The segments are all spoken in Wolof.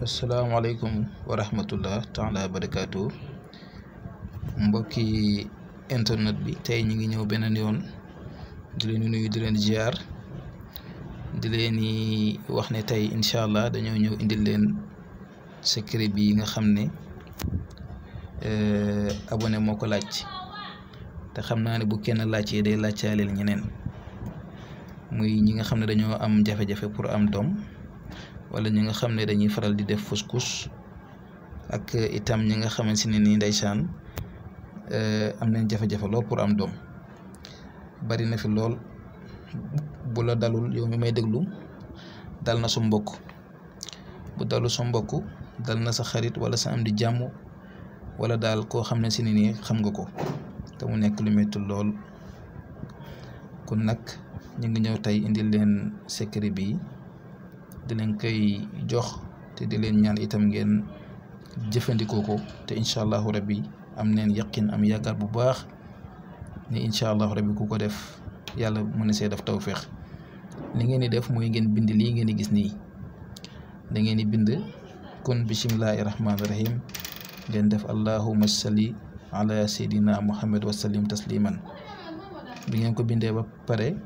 asalaamaaleykum wa rahmatullah taala wa barakaatu mbokki internet bi tey ñu ngi ñëw beneen yoon di leen nuyu di leen ziar di leen wax ne tey incha allah dañoo ñëw indil leen secret bi nga xam ne abonné moo ko laaj te xam naa ne bu kenn laajtee day laajtaaleel ñeneen muy ñi nga xam ne dañoo am jafe-jafe pour am doom wala ñi nga xam ne dañuy faral di def fausse ak itam ñi nga xamante ne nii ndeysaan am nañ jafe-jafe lool pour am doom bari na fi lool bu la dalul yow mi may déglu dal na sa mbokk bu dalu sa mbokk dal na sa xarit wala sa am di jàmm wala daal koo xam ne si ne nii xam nga ko te mu nekk lu métti lool kon nag ñu ngi ñëw tey indil leen secret bi di leen koy jox te di leen ñaan itam ngeen jëfandikoo ko te incha allahu rabbi am neen yaqin am yaakaar bu baax ni incha allahu rabbi ku ko def yàlla mën na see def tawféex li ngeen di def mooy ngeen bind lii ngeen di gis nii da ngeen di bind kon bisimilahi rahmaani rahim ngeen def allahumma salli ala sayyidina muhammad wa sallim tasliman bi ngeen ko bindee ba pare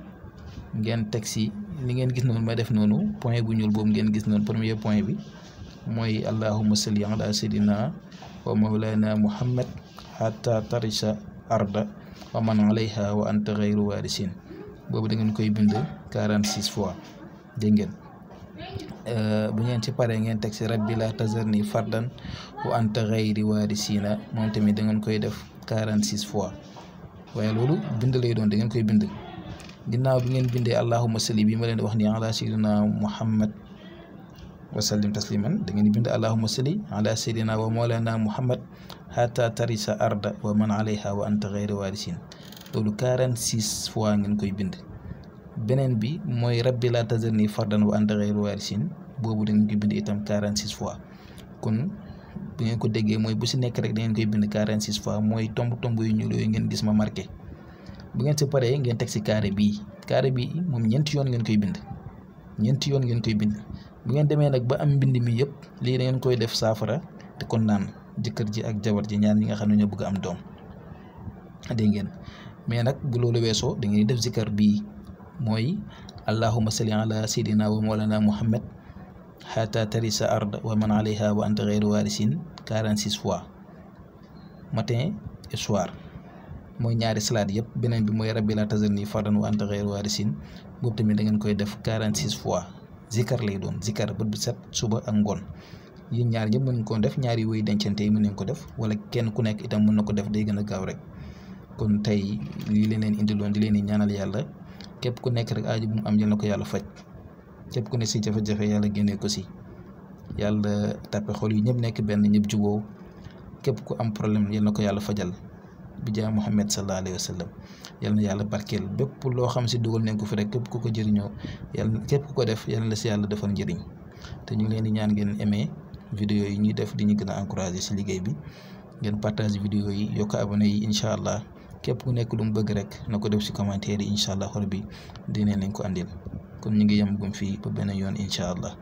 ngeen teg si li ngeen gis noonu ma def noonu point bu ñuul boobu ngeen gis noonu premier point bi mooy allahumma salli ala sayyidina wa mawlana muhammad hatta tarisa arda wa man alayha wa anta ghayru warisin boobu da ngeen koy bind 46 fois dégg ngeen bu ngeen ci paree ngeen teg si rabbi la tazarni fardan wa anta ghayri warisina moom tamit da ngeen koy def 46 fois waaye loolu bind lay doon da ngeen koy bind ginnaaw bi ngeen bindee allahumma salli bi ma leen di wax ni ala sayyidina muhammad wa sallim tasliman da ngeen bind allahumma salli ala sayyidina wa mawlana muhammad hatta tarisa arda wa man alayha wa anta ghayru warisin loolu 46 fois ngeen koy bind beneen bi mooy rabbi la tazarni fardan wa anta ghayru warisin boobu da ngeen koy bind itam 46 fois kon bu ngeen ko déggee mooy bu si nekk rek da ngeen koy bind 46 fois mooy tomb yu ñuul yooyu ngeen gis ma marqué bu ngeen si paree ngeen teg si carré bii moom ñeenti yoon ngeen koy bind bu ngeen demee nag ba am mbind mi yëpp lii da ngeen koy def saafara te kon naan jëkkër ji ak jabar ji ñaar ñi nga xam ne ñoo bëgg am doom dégg ngeen mais nag bu loolu weesoo da ngeen def zikar bii mooy allahumma salli ala sayyidina wa mawlana muhammad hatta tarisa arda wa man alayha wa anta ghayru warisin 46 fois matin et soir mooy ñaari salade yëpp beneen bi mooy rabbi la tazarni fardan wa anta ghayru warisin boobu tamit da ngeen koy def 46 fois zikar lay doon zikar bët bu set suba ak ngoon yéen ñaar ñëpp mën ko def ñaari woy dencante yi mën nañ ko def wala kenn ku nekk itam mën na ko def day gën a gaaw rek kon tey lii leen indiloon di leen di ñaanal yàlla képp ku nekk rek aaju bu mu am yal na ko yàlla faj képp ku ne si jafe-jafe yàlla génnee ko si yàlla tàppe xol yi ñëpp nekk benn ñëpp juboo képp ku am problème yal na ko yàlla fajal bi jaa Muhammad sallallahu alayhi wa sallam yal na yàlla barkeel bépp loo xam si dugal nañ ko fi rek képp ku ko jëriñoo yàlla képp ku ko def yal na la si yàlla defal njëriñ te ñu ngi leen di ñaan ngeen aimé vidéo yi ñuy def di ñu gën a encouragé si liggéey bi ngeen partage vidéo yi yokk abonné yi incha allah képp ku nekk lu mu bëgg rek na ko def si commentaire yi incha allah rabbi dinañ leen ko andil kon ñu ngi yem gum fii ba beneen yoon incha allah.